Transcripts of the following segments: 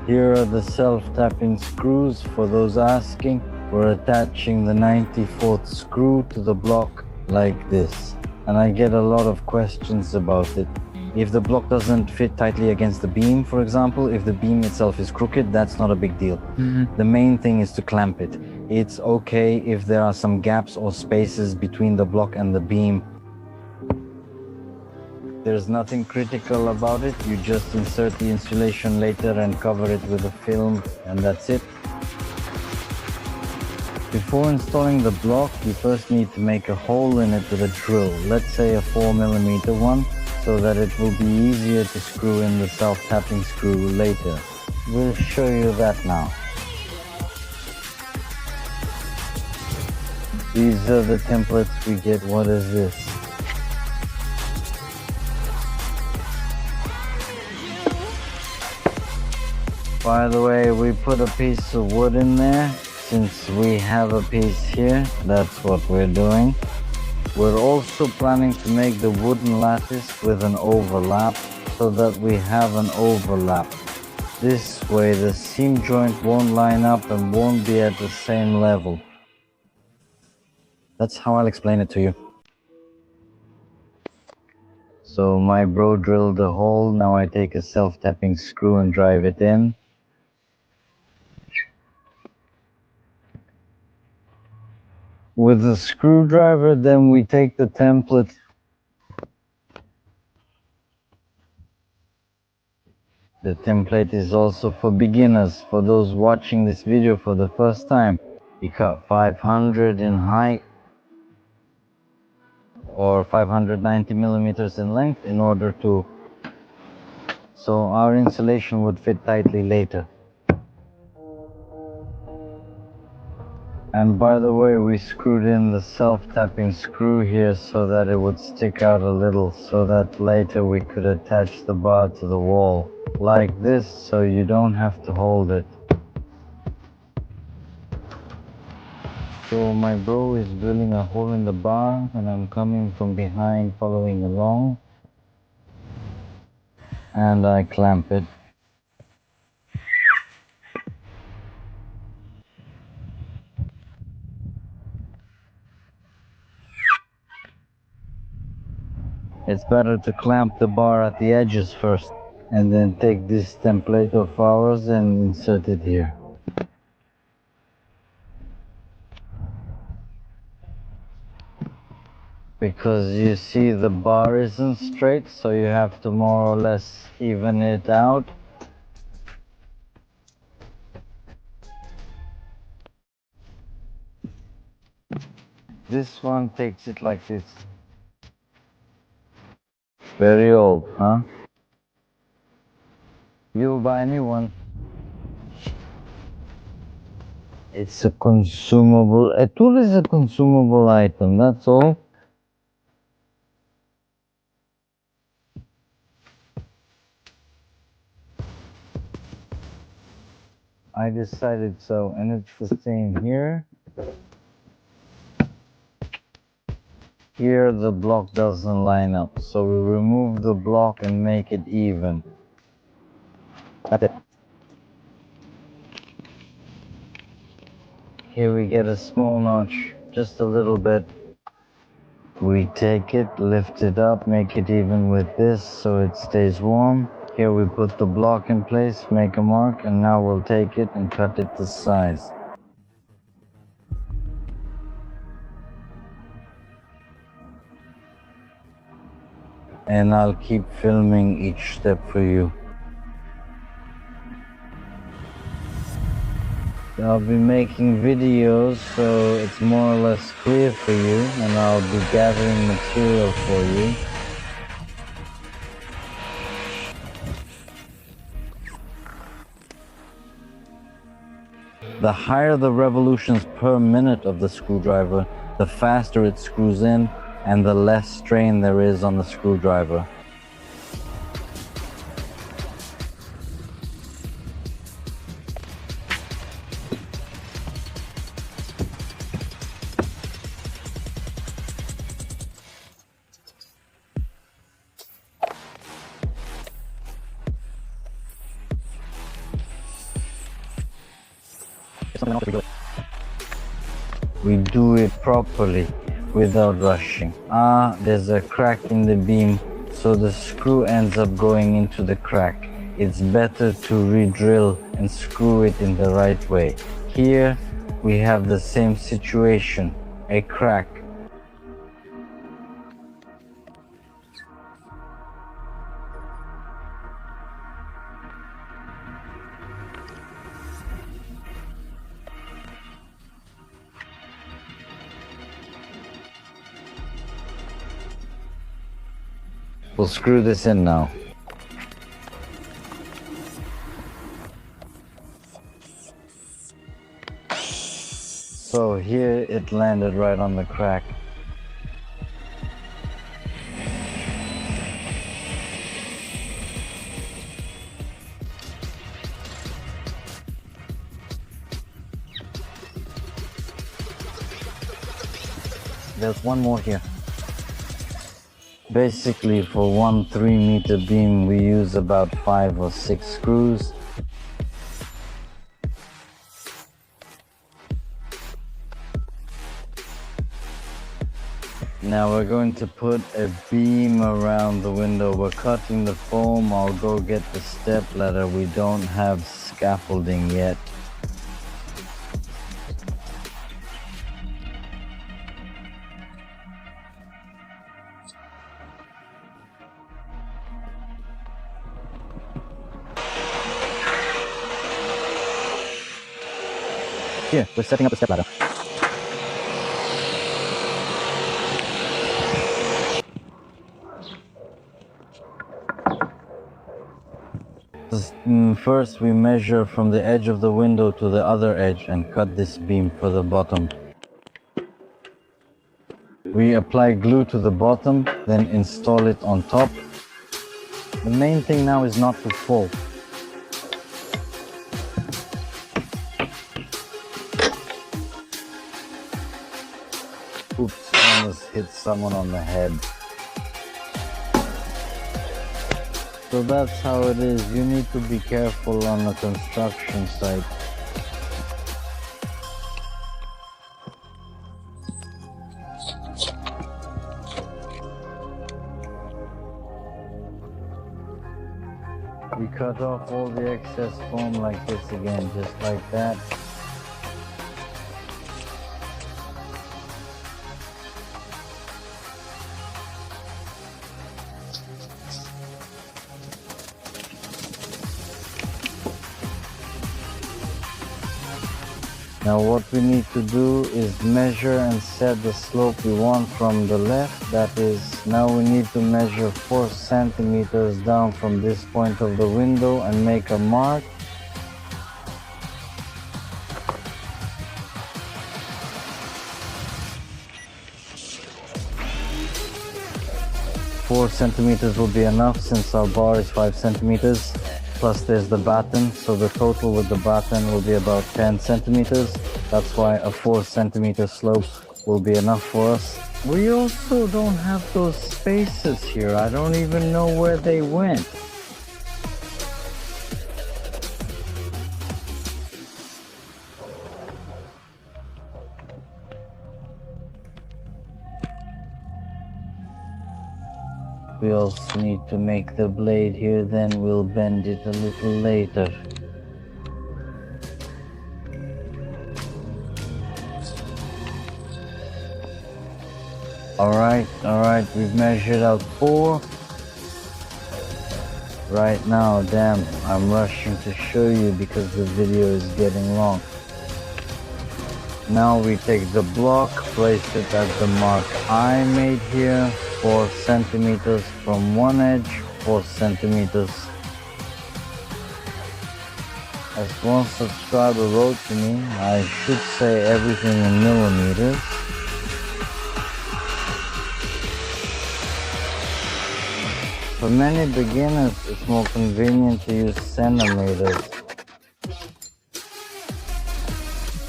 Here are the self-tapping screws for those asking. We're attaching the 94th screw to the block like this. And I get a lot of questions about it. If the block doesn't fit tightly against the beam, for example, if the beam itself is crooked, that's not a big deal. The main thing is to clamp it. It's okay if there are some gaps or spaces between the block and the beam. There's nothing critical about it. You just insert the insulation later and cover it with a film, and that's it. Before installing the block, you first need to make a hole in it with a drill, let's say a 4mm one, so that it will be easier to screw in the self-tapping screw later. We'll show you that now. These are the templates we get. What is this? By the way, we put a piece of wood in there. Since we have a piece here, that's what we're doing. We're also planning to make the wooden lattice with an overlap so that we have an overlap. This way the seam joint won't line up and won't be at the same level. That's how I'll explain it to you. So my bro drilled a hole. Now I take a self-tapping screw and drive it in. With a screwdriver, then we take the template. The template is also for beginners, for those watching this video for the first time. We cut 500 in height or 590mm in length in order to, so our insulation would fit tightly later. And by the way, we screwed in the self-tapping screw here so that it would stick out a little, so that later we could attach the bar to the wall like this, so you don't have to hold it. So my bro is drilling a hole in the bar and I'm coming from behind following along, and I clamp it. It's better to clamp the bar at the edges first and then take this template of ours and insert it here. Because you see the bar isn't straight, so you have to more or less even it out. This one takes it like this. Very old, huh? You'll buy a new one. It's a consumable. A tool is a consumable item, that's all. I decided so, and it's the same here. Here the block doesn't line up, so we remove the block and make it even. That's it. Here we get a small notch, just a little bit. We take it, lift it up, make it even with this so it stays warm. Here we put the block in place, make a mark, and now we'll take it and cut it to size. And I'll keep filming each step for you. I'll be making videos so it's more or less clear for you, and I'll be gathering material for you. The higher the revolutions per minute of the screwdriver, the faster it screws in and the less strain there is on the screwdriver. We do it properly without rushing. There's a crack in the beam, so the screw ends up going into the crack. It's better to re-drill and screw it in the right way. Here we have the same situation, a crack. We'll screw this in now. So here it landed right on the crack. There's one more here. Basically, for one 3-meter beam, we use about 5 or 6 screws. Now we're going to put a beam around the window. We're cutting the foam. I'll go get the step ladder. We don't have scaffolding yet. Here, we're setting up a step ladder. First, we measure from the edge of the window to the other edge and cut this beam for the bottom. We apply glue to the bottom, then install it on top. The main thing now is not to fall. Oops, almost hit someone on the head. So that's how it is. You need to be careful on the construction site. We cut off all the excess foam like this again, just like that. Now what we need to do is measure and set the slope we want from the left. That is, now we need to measure 4 centimeters down from this point of the window and make a mark. Four centimeters will be enough since our bar is 5 centimeters. Plus there's the batten, so the total with the batten will be about 10 centimeters. That's why a 4 centimeter slope will be enough for us. We also don't have those spaces here. I don't even know where they went. We also need to make the blade here, then we'll bend it a little later. Alright, we've measured out 4. Right now, damn, I'm rushing to show you because the video is getting long. Now we take the block, place it at the mark I made here, 4 centimeters from one edge, 4 centimeters. As one subscriber wrote to me, I should say everything in millimeters. For many beginners, it's more convenient to use centimeters.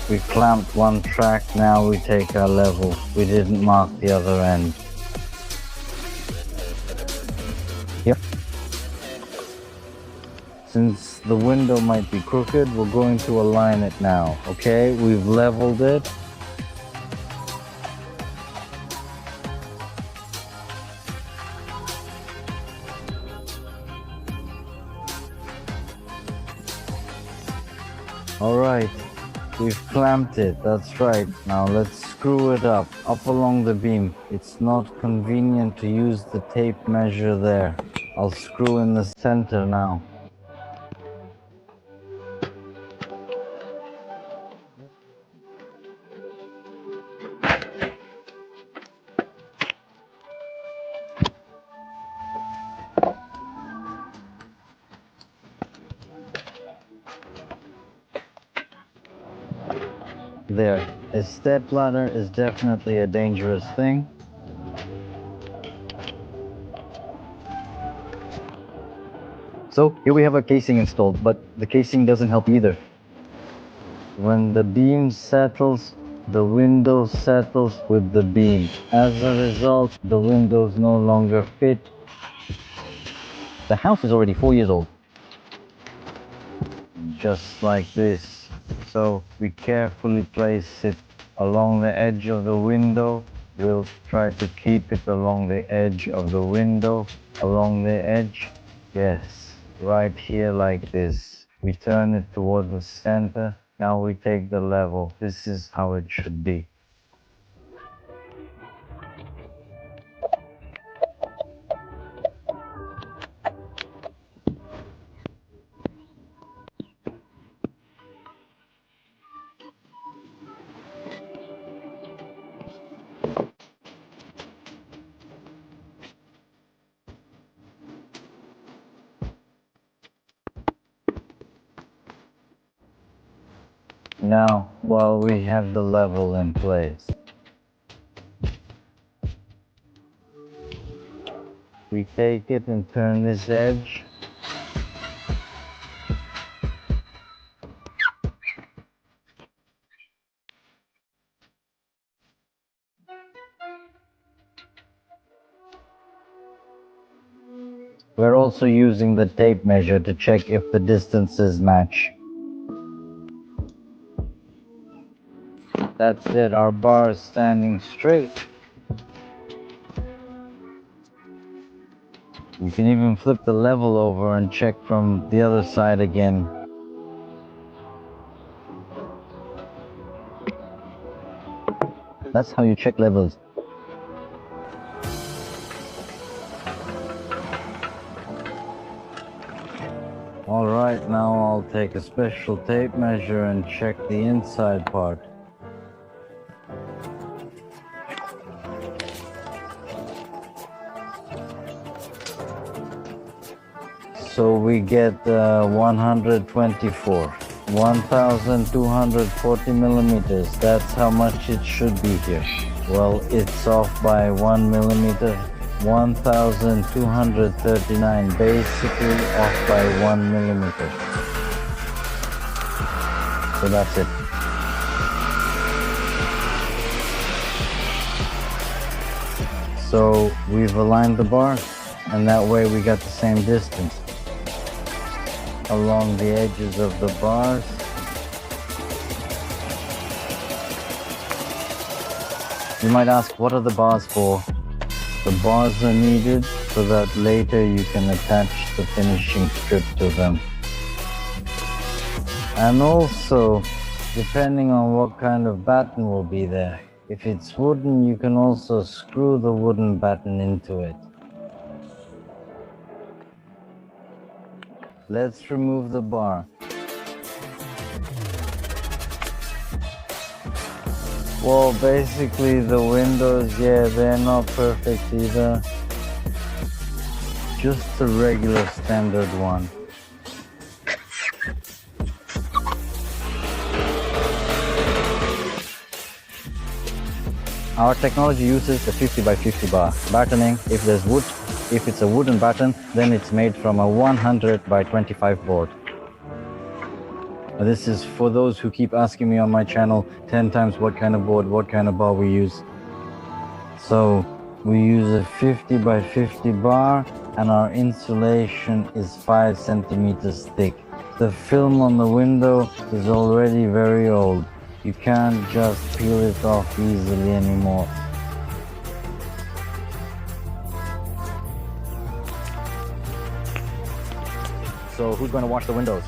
We clamped one track, now we take our level. We didn't mark the other end. Yep. Since the window might be crooked, we're going to align it now. Okay, we've leveled it. Alright, we've clamped it, that's right. Now let's screw it up along the beam. It's not convenient to use the tape measure there. I'll screw in the center now. There, a step ladder is definitely a dangerous thing. So here we have a casing installed, but the casing doesn't help either. When the beam settles, the window settles with the beam. As a result, the windows no longer fit. The house is already 4 years old. Just like this. So we carefully place it along the edge of the window. We'll try to keep it along the edge of the window. Along the edge. Yes, right here like this. We turn it toward the center. Now we take the level. This is how it should be. Now, while we have the level in place, we take it and turn this edge. We're also using the tape measure to check if the distances match. That's it, our bar is standing straight. You can even flip the level over and check from the other side again. That's how you check levels. Alright, now I'll take a special tape measure and check the inside part. So we get 124, 1240 millimeters. That's how much it should be here. Well, it's off by 1 millimeter, 1239, basically off by 1 millimeter. So that's it. So we've aligned the bar, and that way we got the same distance along the edges of the bars. You might ask, what are the bars for? The bars are needed so that later you can attach the finishing strip to them. And also, depending on what kind of batten will be there. If it's wooden, you can also screw the wooden batten into it. Let's remove the bar. Well, basically the windows, yeah, they're not perfect either. Just a regular standard one. Our technology uses a 50 by 50 bar. Battening, if it's a wooden batten, then it's made from a 100 by 25 board. This is for those who keep asking me on my channel 10 times what kind of board, what kind of bar we use. So we use a 50 by 50 bar, and our insulation is 5 centimeters thick. The film on the window is already very old. You can't just peel it off easily anymore. So who's going to wash the windows?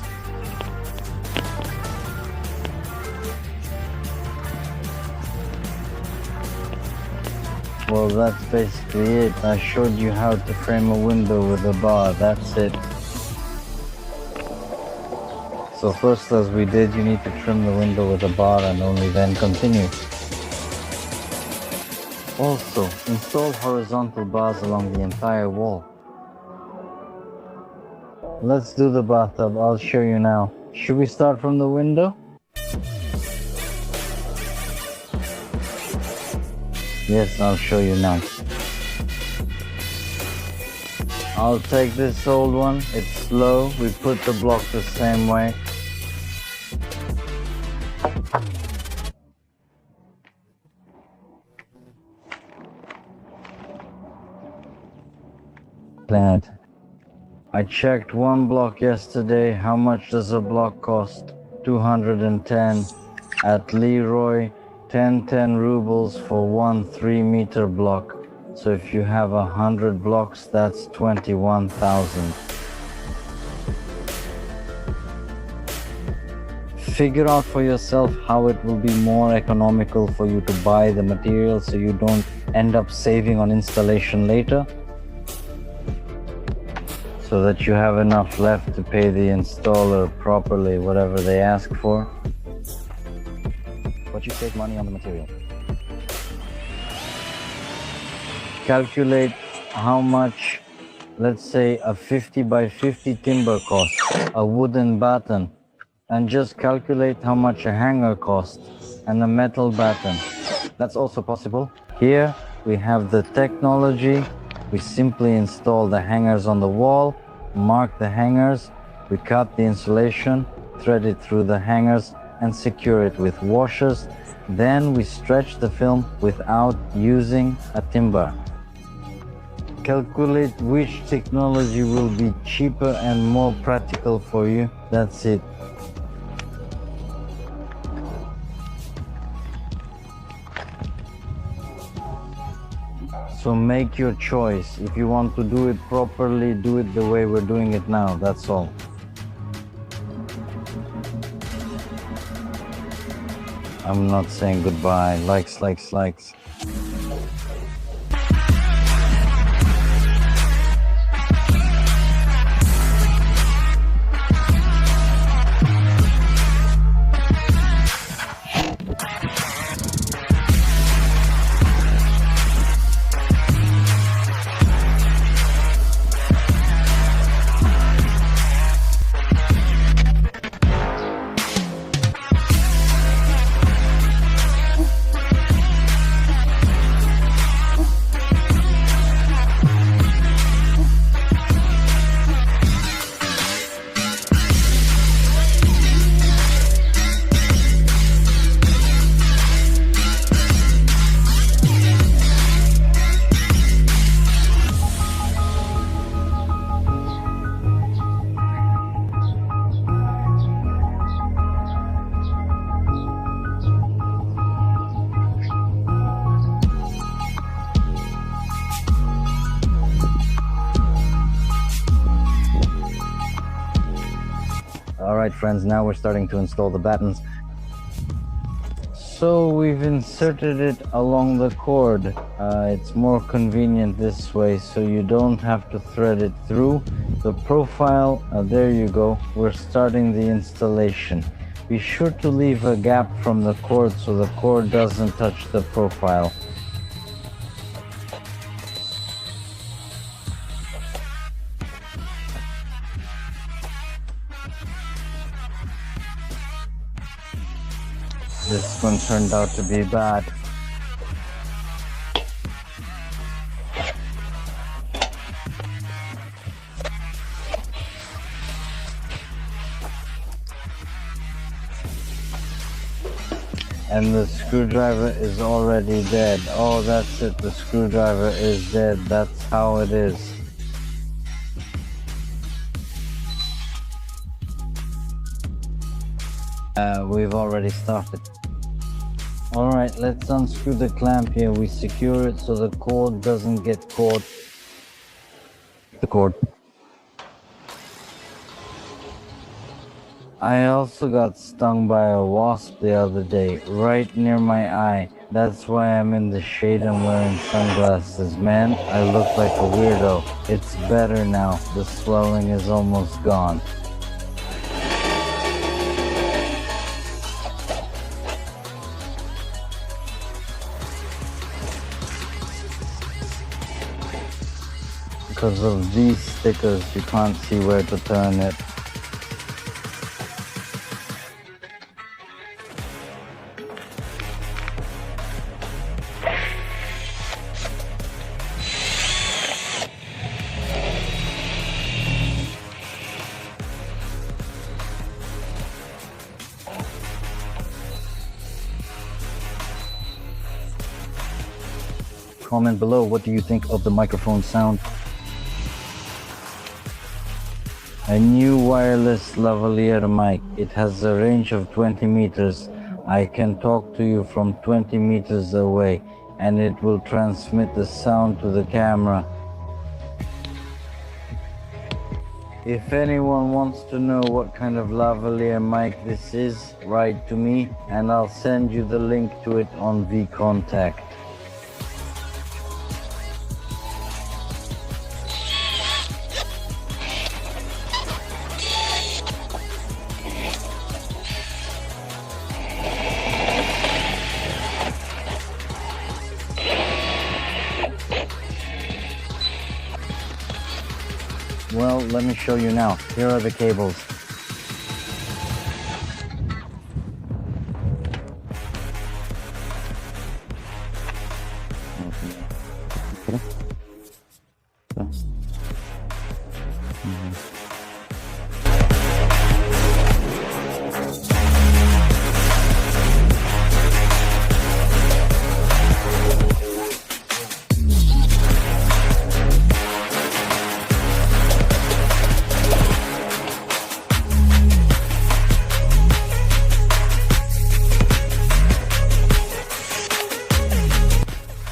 Well, that's basically it. I showed you how to frame a window with a bar. That's it. So first, as we did, you need to trim the window with a bar and only then continue. Also, install horizontal bars along the entire wall. Let's do the bathtub. I'll show you now. Should we start from the window? Yes, I'll show you now. I'll take this old one. It's slow. We put the block the same way. Plant. I checked one block yesterday. How much does a block cost? 210 at Leroy. 10 rubles for one 3-meter block. So if you have 100 blocks, that's 21,000. Figure out for yourself how it will be more economical for you to buy the material so you don't end up saving on installation later, so that you have enough left to pay the installer properly whatever they ask for. But you save money on the material. Calculate how much, let's say, a 50 by 50 timber costs, a wooden batten, and just calculate how much a hanger costs and a metal batten. That's also possible. Here we have the technology. We simply install the hangers on the wall, mark the hangers, we cut the insulation, thread it through the hangers, and secure it with washers. Then we stretch the film without using a timber. Calculate which technology will be cheaper and more practical for you. That's it. So make your choice. If you want to do it properly, do it the way we're doing it now. That's all. I'm not saying goodbye. Likes, likes, likes. Alright friends, now we're starting to install the battens. So we've inserted it along the cord. It's more convenient this way, so you don't have to thread it through. The profile, there you go. We're starting the installation. Be sure to leave a gap from the cord so the cord doesn't touch the profile. This one turned out to be bad. And the screwdriver is already dead. Oh, that's it. The screwdriver is dead. That's how it is. We've already started. Alright, let's unscrew the clamp here. We secure it so the cord doesn't get caught. The cord. I also got stung by a wasp the other day, right near my eye. That's why I'm in the shade and wearing sunglasses. Man, I look like a weirdo. It's better now. The swelling is almost gone. Because of these stickers, you can't see where to turn it. Comment below, what do you think of the microphone sound? A new wireless lavalier mic. It has a range of 20 meters. I can talk to you from 20 meters away and it will transmit the sound to the camera. If anyone wants to know what kind of lavalier mic this is, write to me and I'll send you the link to it on VContact. Well, let me show you now. Here are the cables.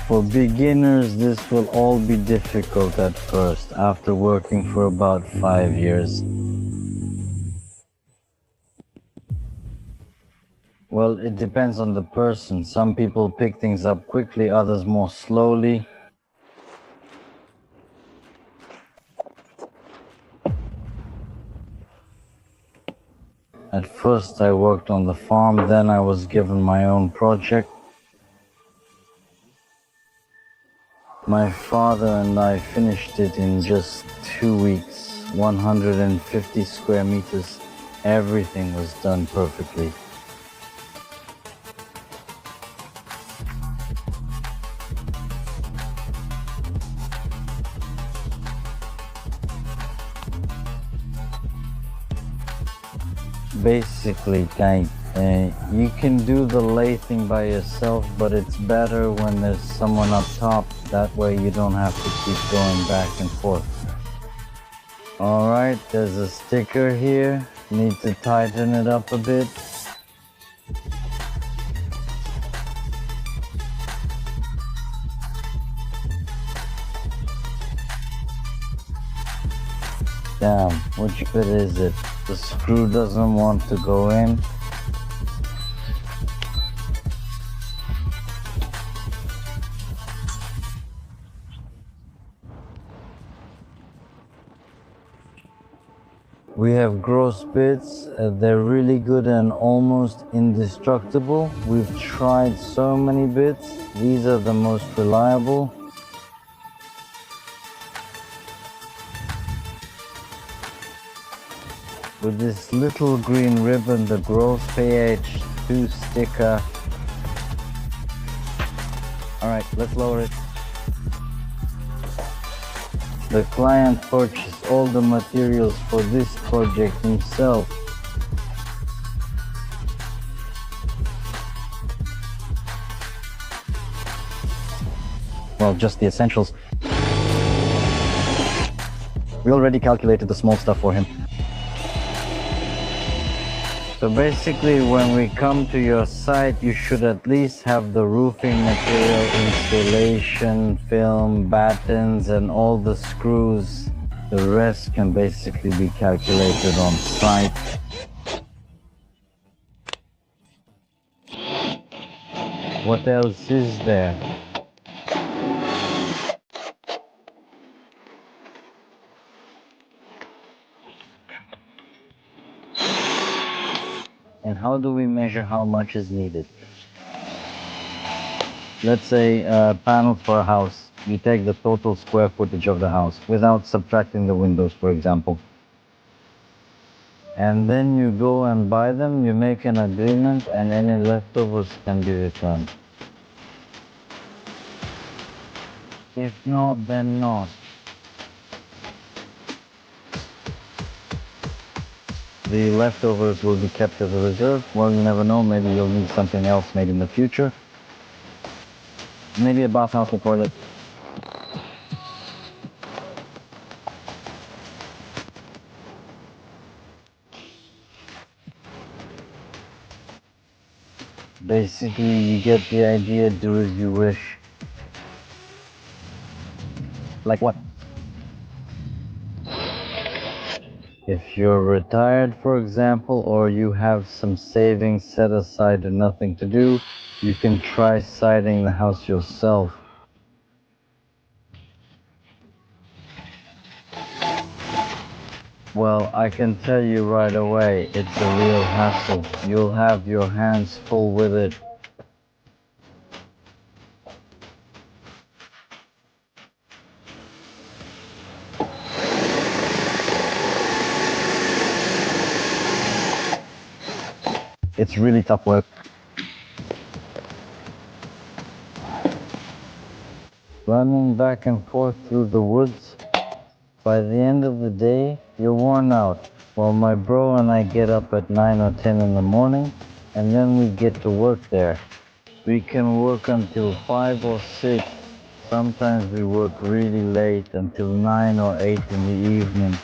For beginners, this will all be difficult at first, after working for about 5 years. Well, it depends on the person. Some people pick things up quickly, others more slowly. At first I worked on the farm, then I was given my own project. My father and I finished it in just 2 weeks, 150 square meters. Everything was done perfectly. Basically, you can do the lathing by yourself, but it's better when there's someone up top. That way you don't have to keep going back and forth. Alright, there's a sticker here. Need to tighten it up a bit. Damn, which bit is it? The screw doesn't want to go in. We have gross bits. They're really good and almost indestructible. We've tried so many bits. These are the most reliable. With this little green ribbon, the gross pH2 sticker. Alright, let's lower it. The client purchased all the materials for this project himself. Well, just the essentials. We already calculated the small stuff for him. So basically, when we come to your site, you should at least have the roofing material, insulation, film, battens, and all the screws. The rest can basically be calculated on site. What else is there? And how do we measure how much is needed? Let's say a panel for a house. You take the total square footage of the house without subtracting the windows, for example. And then you go and buy them, you make an agreement, and any leftovers can be returned. If not, then not. The leftovers will be kept as a reserve. Well, you never know, maybe you'll need something else made in the future. Maybe a bathhouse or toilet. Basically, you get the idea, do as you wish. Like what? If you're retired, for example, or you have some savings set aside and nothing to do, you can try siding the house yourself. Well, I can tell you right away, it's a real hassle. You'll have your hands full with it. It's really tough work. Running back and forth through the woods, by the end of the day, you're worn out. Well, my bro and I get up at 9 or 10 in the morning, and then we get to work there. We can work until 5 or 6. Sometimes we work really late, until 9 or 8 in the evening.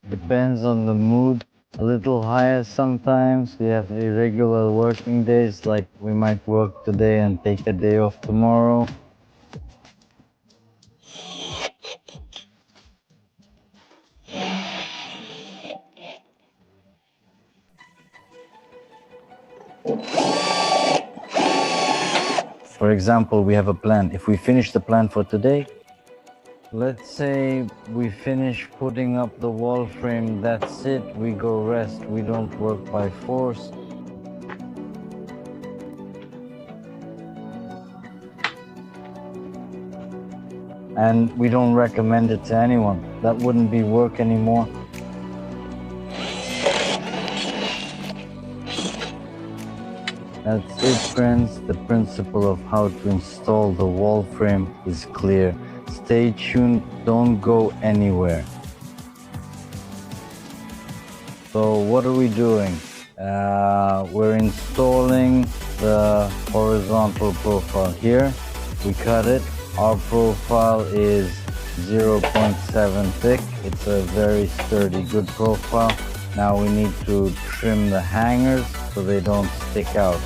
Depends on the mood. A little higher sometimes. We have irregular working days, like we might work today and take a day off tomorrow. For example, we have a plan. If we finish the plan for today, Let's say we finish putting up the wall frame, that's it, we go rest, we don't work by force. And we don't recommend it to anyone. That wouldn't be work anymore. That's it, friends. The principle of how to install the wall frame is clear. Stay tuned, don't go anywhere. So what are we doing? We're installing the horizontal profile here. We cut it. Our profile is 0.7 thick. It's a very sturdy, good profile. Now we need to trim the hangers so they don't stick out.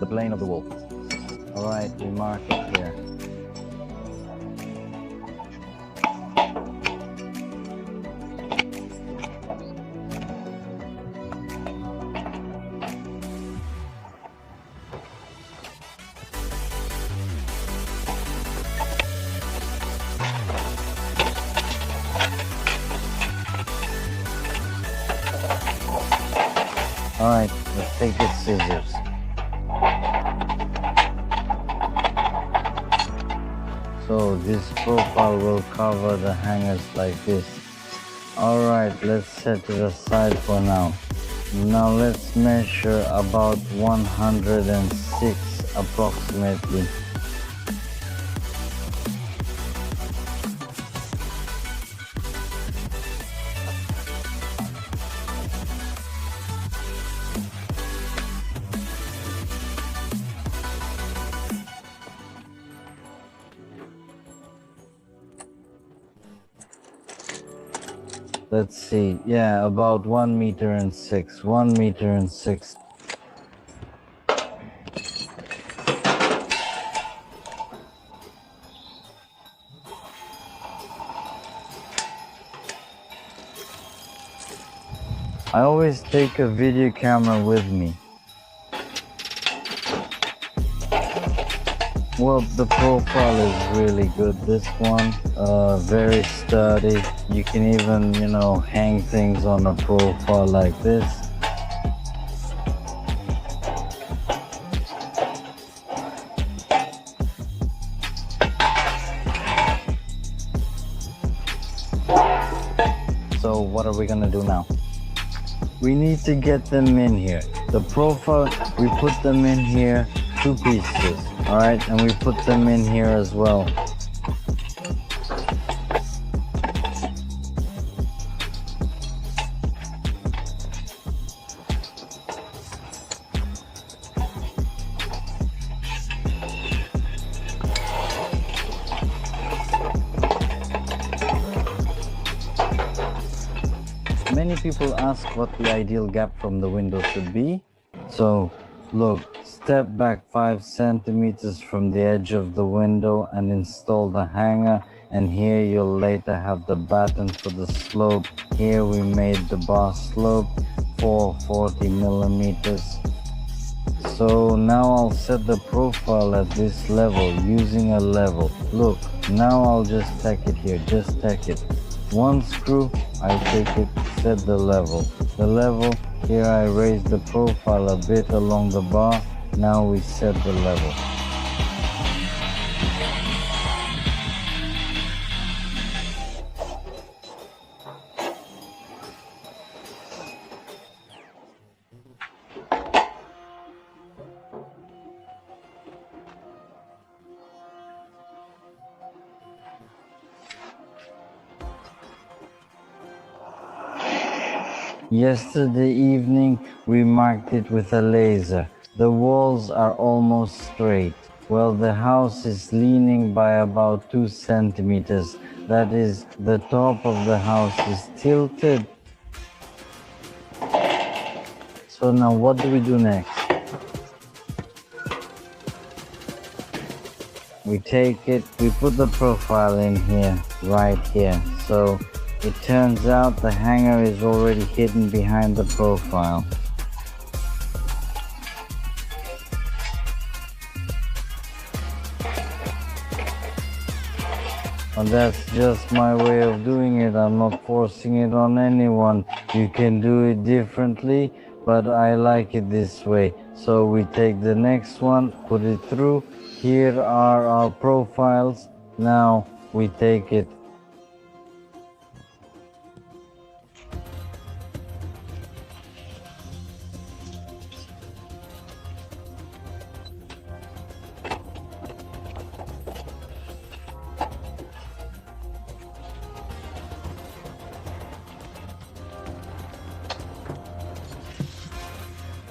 the plane of the wall. All right, we mark it here. All right, let's take the scissors. So this profile will cover the hangers like this. Alright, let's set it aside for now. Now let's measure about 106 approximately. Let's see, yeah, about 1 meter and 6, 1 meter and 6. I always take a video camera with me. Well, the profile is really good, this one, very sturdy. You can even, hang things on a profile like this. So what are we gonna do now? We need to get them in here. The profile, we put them in here, 2 pieces. All right, and we put them in here as well. Many people ask what the ideal gap from the window should be. So, look. Step back 5 centimeters from the edge of the window and install the hanger, and here you'll later have the batten for the slope. Here we made the bar slope for 40 millimeters. So now I'll set the profile at this level using a level. Look, now I'll just tack it here, just tack it. 1 screw, I take it, set the level. The level, here I raise the profile a bit along the bar. Now we set the level. Yesterday evening, we marked it with a laser. The walls are almost straight. Well, the house is leaning by about 2 centimeters. That is, the top of the house is tilted. So now what do we do next? We take it, we put the profile in here, right here. So it turns out the hanger is already hidden behind the profile. And that's just my way of doing it. I'm not forcing it on anyone. You can do it differently, but I like it this way. So we take the next one, put it through. Here are our profiles. Now we take it.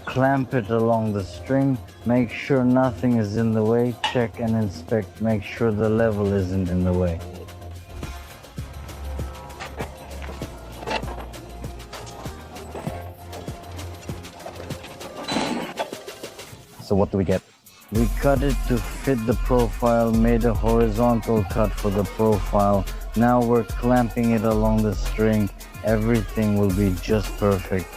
Clamp it along the string, make sure nothing is in the way, check and inspect, make sure the level isn't in the way. So what do we get? We cut it to fit the profile, made a horizontal cut for the profile. Now we're clamping it along the string. Everything will be just perfect.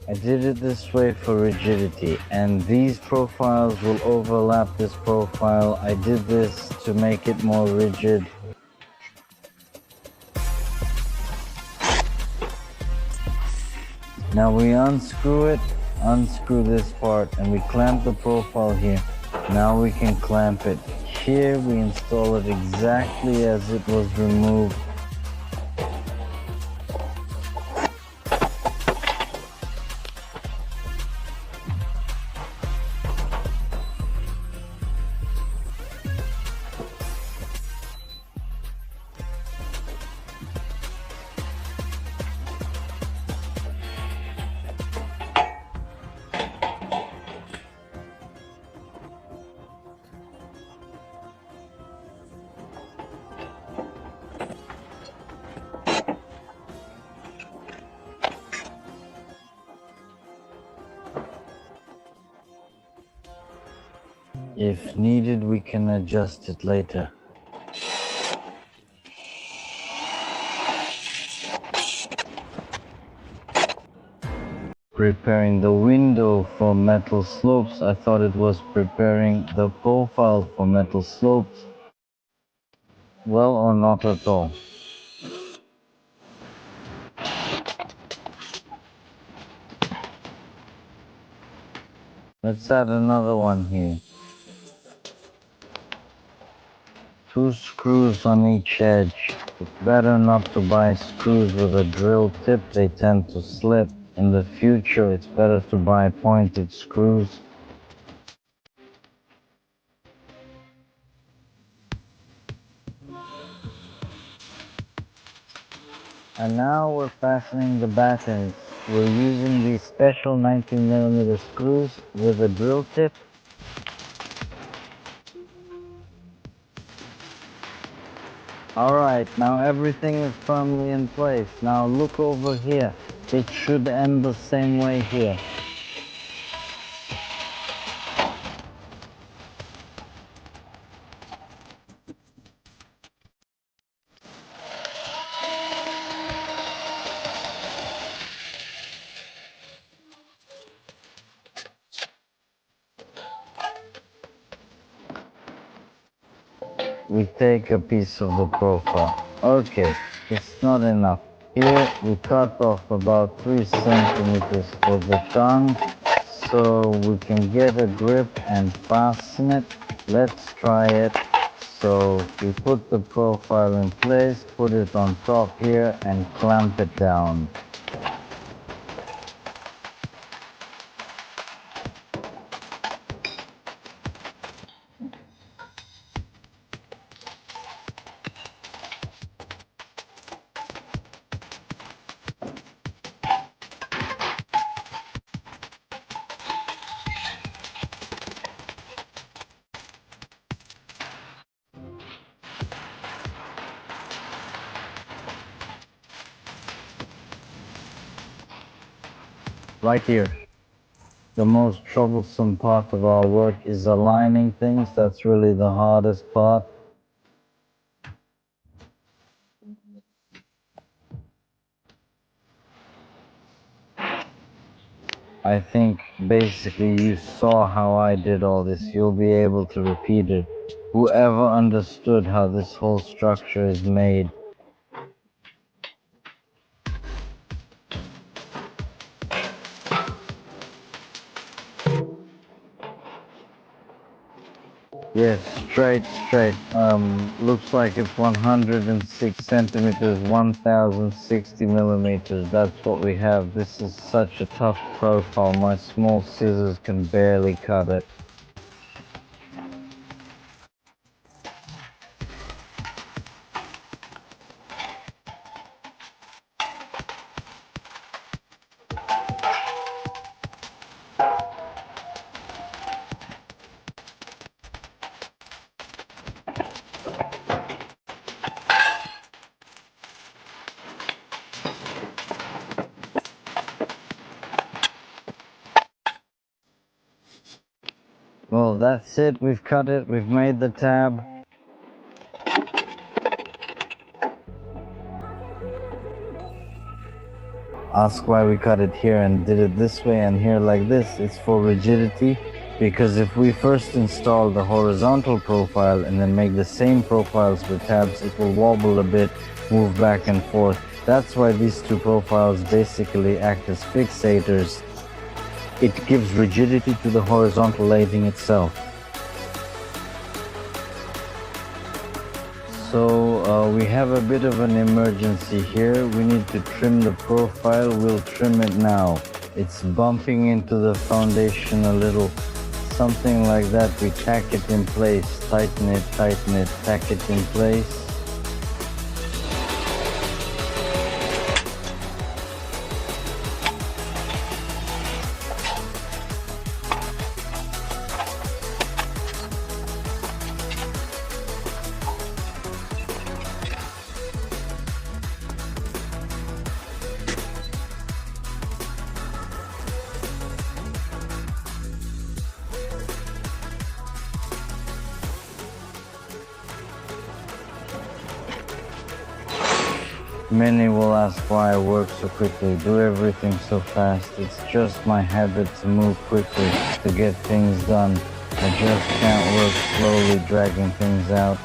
I did it this way for rigidity, and these profiles will overlap this profile. I did this to make it more rigid. Now we unscrew it, unscrew this part, and we clamp the profile here. Now we can clamp it. Here we install it exactly as it was removed. If needed, we can adjust it later. Preparing the window for metal slopes. I thought it was preparing the profile for metal slopes. Well, or not at all. Let's add another one here. 2 screws on each edge. It's better not to buy screws with a drill tip, they tend to slip. In the future, it's better to buy pointed screws. And now we're fastening the batteries. We're using these special 19mm screws with a drill tip. Alright, now everything is firmly in place. Now look over here. It should end the same way here. We take a piece of the profile. Okay, it's not enough. Here we cut off about 3 centimeters for the tongue so we can get a grip and fasten it. Let's try it. So we put the profile in place, put it on top here and clamp it down. Right here. The most troublesome part of our work is aligning things. That's really the hardest part. I think basically you saw how I did all this. You'll be able to repeat it. Whoever understood how this whole structure is made. Yes, straight. Looks like it's 106 centimeters, 1060 millimeters. That's what we have. This is such a tough profile. My small scissors can barely cut it. Well, that's it. We've cut it. We've made the tab. Ask why we cut it here and did it this way and here like this. It's for rigidity, because if we first install the horizontal profile and then make the same profiles with tabs, it will wobble a bit, move back and forth. That's why these two profiles basically act as fixators. It gives rigidity to the horizontal lighting itself. So we have a bit of an emergency here. We need to trim the profile. We'll trim it now. It's bumping into the foundation a little. Something like that. We tack it in place. Tighten it, tack it in place. Many will ask why I work so quickly, do everything so fast. It's just my habit to move quickly, to get things done. I just can't work slowly, dragging things out.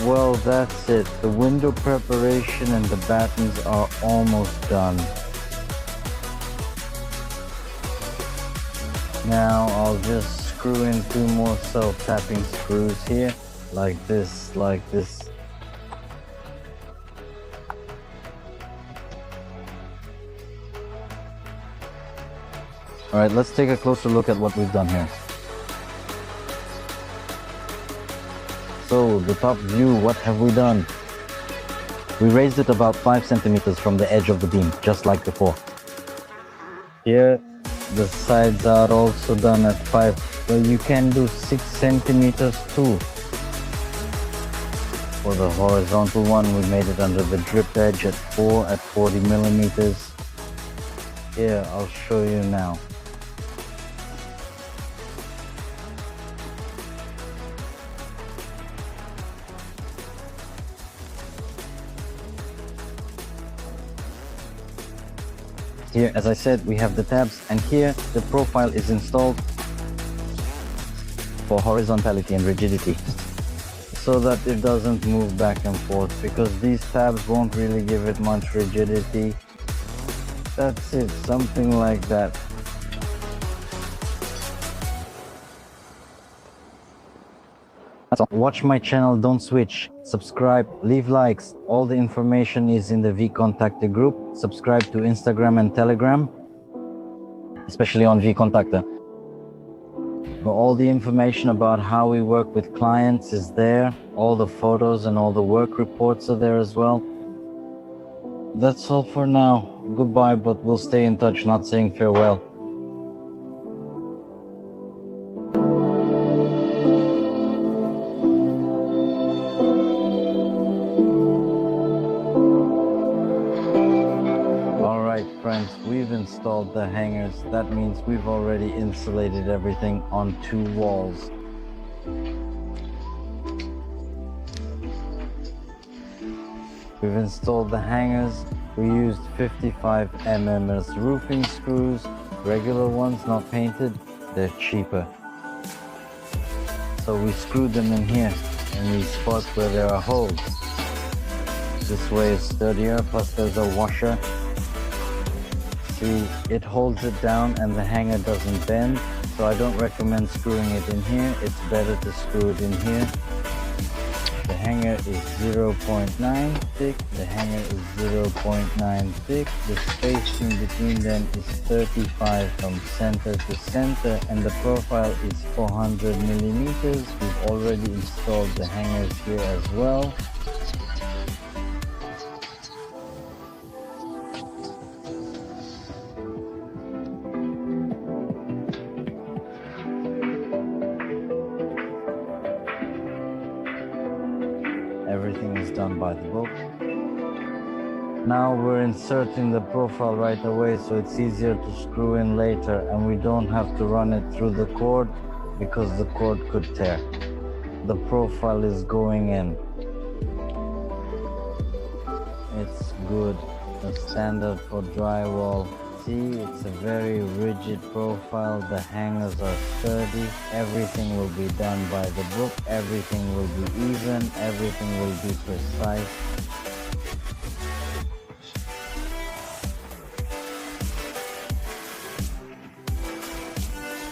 Well, that's it. The window preparation and the battens are almost done. Now I'll just screw in 2 more self-tapping screws here, like this, like this. Alright, let's take a closer look at what we've done here. So, the top view, what have we done? We raised it about 5 centimeters from the edge of the beam, just like before. Here, the sides are also done at 5, but you can do 6 centimeters too. For the horizontal one, we made it under the drip edge at 4 at 40 millimeters. Here, I'll show you now. Here, as I said, we have the tabs, and here the profile is installed for horizontality and rigidity, so that it doesn't move back and forth, because these tabs won't really give it much rigidity. That's it, something like that. That's all. Watch my channel, don't switch. Subscribe, leave likes. All the information is in the vContactor group. Subscribe to Instagram and Telegram, especially on vContactor. All the information about how we work with clients is there. All the photos and all the work reports are there as well. That's all for now. Goodbye, but we'll stay in touch, not saying farewell. Friends, we've installed the hangers. That means we've already insulated everything on 2 walls. We've installed the hangers. We used 55 mm roofing screws, regular ones, not painted. They're cheaper. So we screwed them in here, in these spots where there are holes. This way it's sturdier, plus there's a washer. See, it holds it down and the hanger doesn't bend, so I don't recommend screwing it in here. It's better to screw it in here. The hanger is 0.9 thick, the hanger is 0.9 thick, the spacing between them is 35 from center to center, and the profile is 400 millimeters. We've already installed the hangers here as well. Everything is done by the book. Now we're inserting the profile right away, so it's easier to screw in later, and we don't have to run it through the cord because the cord could tear. The profile is going in. it's good. The standard for drywall. See, it's a very rigid profile. The hangers are sturdy. Everything will be done by the book. Everything will be even. Everything will be precise.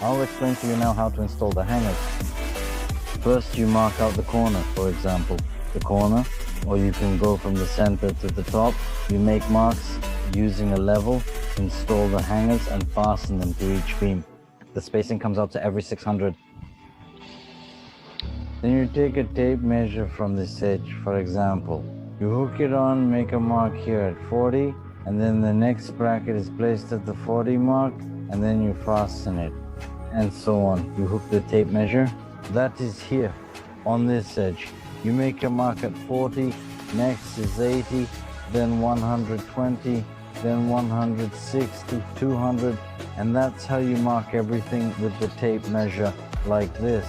I'll explain to you now how to install the hangers. First, you mark out the corner, for example, the corner, or you can go from the center to the top. You make marks using a level, install the hangers and fasten them to each beam. The spacing comes out to every 600. Then you take a tape measure from this edge, for example. You hook it on, make a mark here at 40, and then the next bracket is placed at the 40 mark, and then you fasten it, and so on. You hook the tape measure. That is here, on this edge. You make a mark at 40, next is 80, then 120, then 160, 200, and that's how you mark everything with the tape measure, like this.